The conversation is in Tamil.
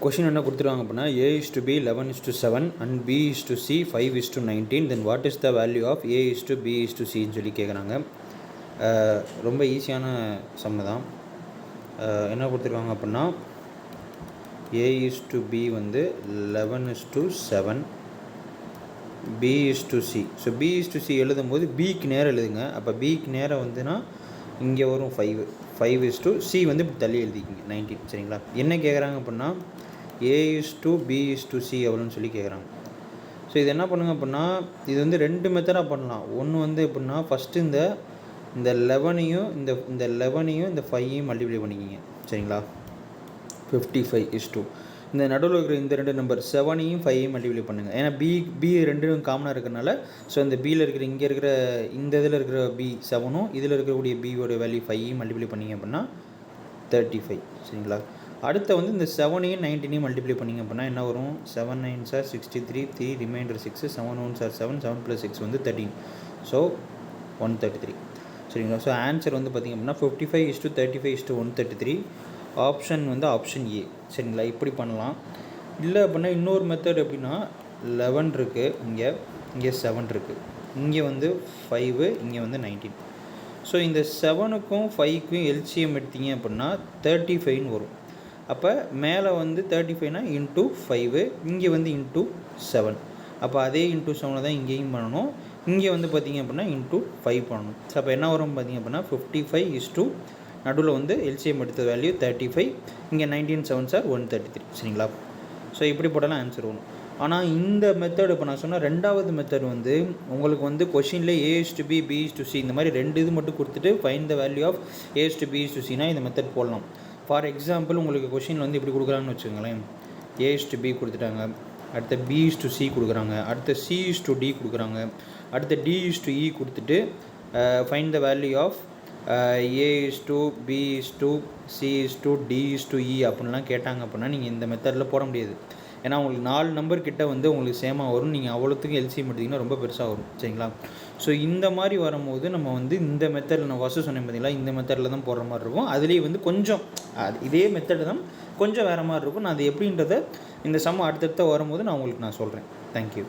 கொஷின் என்ன கொடுத்துருவாங்க அப்படின்னா A:B 11:7 and B:C 5:19 then what is the value of A:B:Cன்னு சொல்லி கேட்குறாங்க. ரொம்ப ஈஸியான சம்மு தான். என்ன கொடுத்துருக்காங்க அப்படின்னா A:B வந்து 11:7 B:C. ஸோ B:C எழுதும்போது Bக்கு நேரம் எழுதுங்க. அப்போ Bக்கு நேரம் வந்துன்னா இங்கே வரும் 5:C வந்து இப்படி தள்ளி எழுதிக்கிங்க 19. சரிங்களா? என்ன கேட்குறாங்க அப்படின்னா A:B:C எவ்வளோன்னு சொல்லி கேட்குறாங்க. ஸோ இது என்ன பண்ணுங்க அப்படின்னா இது வந்து 2 மெத்தடாக பண்ணலாம். ஒன்று வந்து எப்படின்னா ஃபஸ்ட்டு இந்த 11ஐயும் இந்த 11ஐயும் இந்த 5ஐயும் மல்டிப்ளை பண்ணிக்கிங்க. சரிங்களா? 55:2 இந்த நடுவில் இருக்கிற இந்த 2 நம்பர் 7ஐயும் 5ஐயும் மல்டிப்ளை பண்ணுங்கள். ஏன்னா பி ரெண்டும் காமனாக இருக்கிறனால ஸோ இந்த பியில் இருக்கிற இங்கே இருக்கிற இந்த இதில் இருக்கிற B 7ம் இதில் இருக்கக்கூடிய பியோட வேல்யூ 5ஐயும் மல்டிப்ளை பண்ணிங்க அப்படின்னா 35. சரிங்களா? அடுத்த வந்து இந்த 7ஐயும் 19ஐயும் மல்டிப்ளை பண்ணிங்க அப்படின்னா என்ன வரும்? 7 9s are 63, 3 reminder 6, 7 1s are 7, 7 + 6 வந்து 13. ஸோ 133. சரிங்களா? ஸோ ஆன்சர் வந்து பார்த்திங்க அப்படின்னா 55:35:133. ஆப்ஷன் வந்து ஆப்ஷன் ஏ. சரிங்களா? இப்படி பண்ணலாம். இல்லை அப்படின்னா இன்னொரு மெத்தட் எப்படின்னா 11 இருக்குது, இங்கே 7 இருக்குது, இங்கே வந்து 5, இங்கே வந்து 19. ஸோ இந்த 7க்கும் 5க்கும் எல்சிஎம் எடுத்தீங்க அப்படின்னா 35ன்னு வரும். அப்போ மேலே வந்து 35னா இன்ட்டு 5, இங்கே வந்து இன்ட்டு 7. அப்போ அதே இன்ட்டு 7 தான் இங்கேயும் பண்ணணும். இங்கே வந்து பார்த்திங்க அப்படின்னா இன்ட்டு 5 பண்ணணும். ஸோ அப்போ என்ன வரும் பார்த்திங்க அப்படின்னா 55 நடுவில் வந்து எல்சிஎம் எடுத்த வேல்யூ 35, இங்கே 19 7s are 133. சரிங்களா? ஸோ இப்படி போட்டாலும் ஆன்சர் வரும். ஆனால் இந்த மெத்தட் இப்போ நான் சொன்ன ரெண்டாவது மெத்தட் வந்து உங்களுக்கு வந்து கொஷினில் A:B B:C இந்த மாதிரி 2 இது மட்டும் கொடுத்துட்டு ஃபைண்ட் த வேல்யூ ஆஃப் A:B:Cனா இந்த மெத்தட் போடலாம். ஃபார் எக்ஸாம்பிள் உங்களுக்கு கொஷின் வந்து இப்படி கொடுக்குறாங்கன்னு வச்சுக்கோங்களேன். A:B கொடுத்துட்டாங்க, அடுத்த B:C கொடுக்குறாங்க, அடுத்த C:D கொடுக்குறாங்க, அடுத்த D:E கொடுத்துட்டு find the value of A:B:C:D:E அப்படின்லாம் கேட்டாங்க அப்படின்னா நீங்கள் இந்த மெத்தடில் போட முடியாது. ஏன்னா உங்களுக்கு 4 நம்பர் கிட்ட வந்து உங்களுக்கு சேமாக வரும். நீங்கள் அவ்வளோத்துக்கு எல்சிஎம் எடுத்திங்கன்னா ரொம்ப பெருசாக வரும். சரிங்களா? ஸோ இந்த மாதிரி வரும்போது நம்ம வந்து இந்த மெத்தடில் நான் ஃபஸ்ட்டு சொன்னேன் பார்த்தீங்களா, இந்த மெத்தடில் தான் போடுற மாதிரி இருக்கும். அதுலேயே வந்து கொஞ்சம் இதே மெத்தடு தான் கொஞ்சம் வேறு மாதிரி இருக்கும். நான் அது எப்படின்றத இந்த சம் அடுத்தடுத்த வரும்போது நான் உங்களுக்கு சொல்கிறேன். தேங்க்யூ.